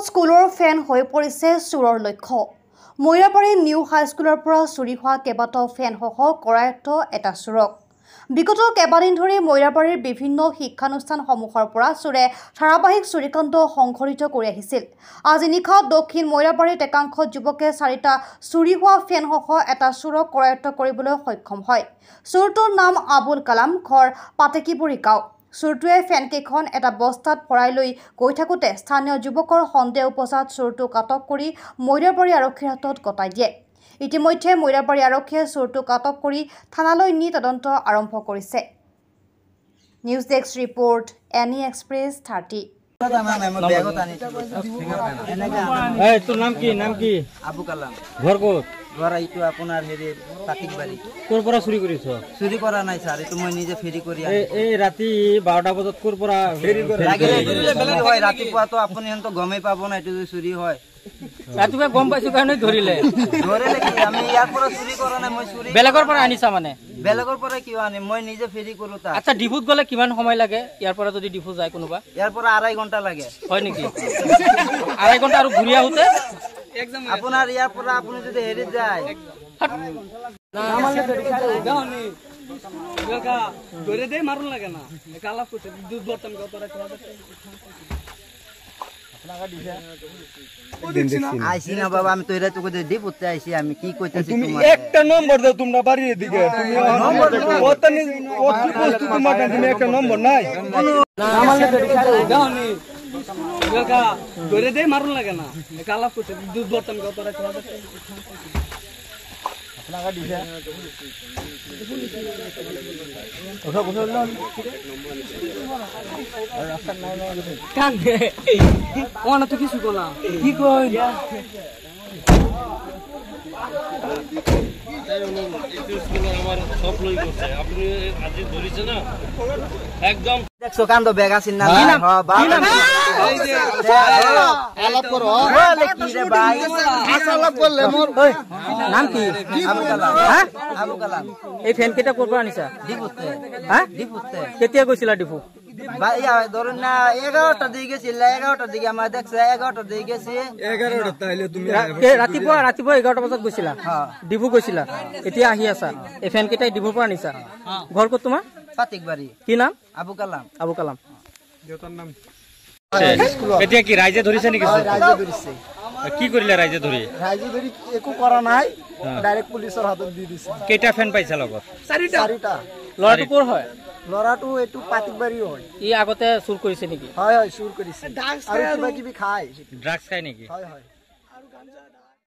স্কুলৰ ফেন হৈ পৰিছে চোৰৰ লক্ষ্য। মৈৰাবাৰী নিউ হাইস্কুলৰ পৰা চুৰি হোৱা কেইবাটাও ফেনসহ কৰায়ত্ব এটা চোৰক। বিগত কেইবাদিন ধৰি মৈৰাবাৰীৰ বিভিন্ন শিক্ষানুষ্ঠানসমূহৰ পৰা চোৰে ধাৰাবাহিক চুৰিকাণ্ড সংঘটিত কৰি আহিছিল। আজি নিশা দক্ষিণ মৈৰাবাৰীত একাংশ যুৱকে 4টা চুৰি হোৱা ফেনসহ এটা চোৰক কৰায়ত্ব কৰিবলৈ সক্ষম হয়। চোৰটোৰ নাম আবুল কালাম, ঘৰ পাতেকিবুৰী গাঁও। চোৰটোৱে ফেনকেইখন এটা বস্তাত ভৰাই লৈ গৈ থাকোঁতে স্থানীয় যুৱকৰ সন্দেহ উপজাত চোৰটোক আটক কৰি মৈৰাবাৰী আৰক্ষীৰ হাতত গতাই দিয়ে। ইতিমধ্যে মৈৰাবাৰী আৰক্ষীয়ে চোৰটোক আটক কৰি থানালৈ নি তদন্ত আৰম্ভ কৰিছে। News desk report, any express 30। তোৰ নাম কি? আবু কালাম। ঘৰ ক'ত? ঘৰ এইটো আপোনাৰ হেৰি পাতিকবাৰী। ক'ৰ পৰা চুৰি কৰিছ? চুৰি কৰা নাই ছাৰ, এইটো মই নিজে ফেৰি কৰি এই ৰাতি 12টা বজাত ক'ৰ পৰা হয়? ৰাতিপুৱাতো আপুনি গমেই পাব না এইটো চুৰি হয়। ৰাতিপুৱা গম পাইছো কাৰণে ধৰিলে কি আমি ইয়াৰ পৰা চুৰি কৰা নাই, মই চুৰি বেলেগৰ পৰা আনিছা মানে? বেলেগৰ পৰা কিয় আনিম, মই নিজে ফেৰি কৰো। আচ্ছা, ডিপুত গ'লে কিমান সময় লাগে ইয়াৰ পৰা? যদি ডিপু যায় কোনোবা, ইয়াৰ পৰা 2.5 ঘণ্টা লাগে। হয় নেকি? 2.5 ঘণ্টা আৰু ঘূৰি আহোঁতে আপোনাৰ ইয়াৰ পৰা আপুনি যদি হেৰিত যায় আইসি না বাবা, আমি তৈরি তোকে ডিপুতে আইসি। আমি কি কইতেছি, তুমি একটা নম্বর দাও, তোমরা বাড়ির দিকে তুমি তুমি একটা নম্বর নাই ধরে দে, মারুন লাগে না। কালা করছে দুধ বর্তমান কত রাখা তো কিছু বলা কি কই একদম দেখছো কান্দ বেগ আছিস না? নাম কি? আবু কালাম। এই ফেন কেইটা ক'ৰ পৰা আনিছা? ডিপুতে। কেতিয়া গৈছিলা ডিপু? ধরুন না 11টার দিকে গেছিল, 11টার দিকে আমার দেখছে 11টার দিকে গেছি। 11টা তাইলে তুমি ৰাতিপুৱা 11টা বজাত গৈছিলা? ডিপু গৈছিলা, এতিয়া আহি আছা। এই ফেন কেইটাই ডিপুৰ পৰা আনিছা? ঘৰ ক'ত তোমাৰ? পাতিকবাৰী। কি নাম? আবু কালাম। আবু কালাম। দেউতাৰ নাম এতিয়া কি ৰাইজে ধৰিছে নেকি? ৰাইজে ধৰিছে। কি কৰিলে ৰাইজে ধৰি? ৰাইজে ধৰি একো কৰা নাই, ডাইৰেক্ট পুলিশেৰ হাতত দি দিছে। কেইটা ফেন পাইছা লগত? 4টা। ল'ৰাটো ক'ৰ হয়? লড়াটো এইটো পাতিকবাৰী হয়। ই আগতে চুৰ কৰিছে নেকি? হয়, চুৰ কৰিছে আৰু কিবা কিবি খায়। ড্ৰাগছ খায় নেকি? হয়।